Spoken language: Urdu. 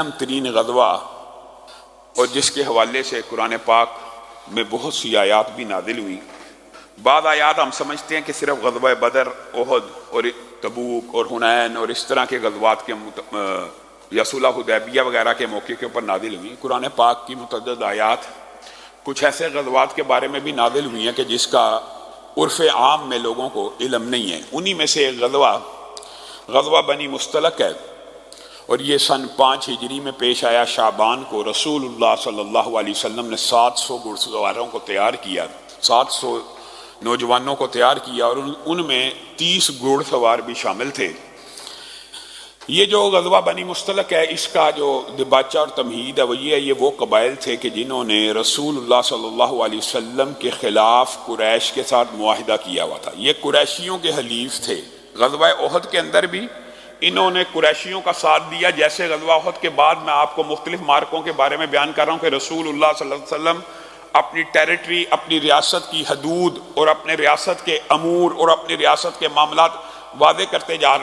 اہم ترین غزوہ اور جس کے حوالے سے قرآن پاک میں بہت سی آیات بھی نازل ہوئی۔ بعض آیات ہم سمجھتے ہیں کہ صرف غزوہ بدر، احد اور تبوک اور حنین اور اس طرح کے غزوات کے یا صلح حدیبیہ وغیرہ کے موقع کے اوپر نازل ہوئی۔ قرآن پاک کی متعدد آیات کچھ ایسے غزوات کے بارے میں بھی نازل ہوئی ہیں کہ جس کا عرف عام میں لوگوں کو علم نہیں ہے۔ انہی میں سے ایک غزوہ بنی مستلق ہے، اور یہ سن 5 ہجری میں پیش آیا۔ شعبان کو رسول اللہ صلی اللہ علیہ وسلم نے 700 گھڑ سواروں کو تیار کیا، 700 نوجوانوں کو تیار کیا، اور ان میں 30 گھڑ سوار بھی شامل تھے۔ یہ جو غزوہ بنی مستلق ہے، اس کا جو دباچہ اور تمہید ہے وہ یہ ہے، یہ وہ قبائل تھے کہ جنہوں نے رسول اللہ صلی اللہ علیہ وسلم کے خلاف قریش کے ساتھ معاہدہ کیا ہوا تھا۔ یہ قریشیوں کے حلیف تھے۔ غزوہ احد کے اندر بھی انہوں نے قریشیوں کا ساتھ دیا، جیسے غزوہ احد کے بعد میں آپ کو مختلف مارکوں کے بارے میں بیان کر رہا ہوں کہ رسول اللہ صلی اللہ علیہ وسلم اپنی ٹیریٹری، اپنی ریاست کی حدود اور اپنے ریاست کے امور اور اپنی ریاست کے معاملات واضح کرتے جا رہے ہیں۔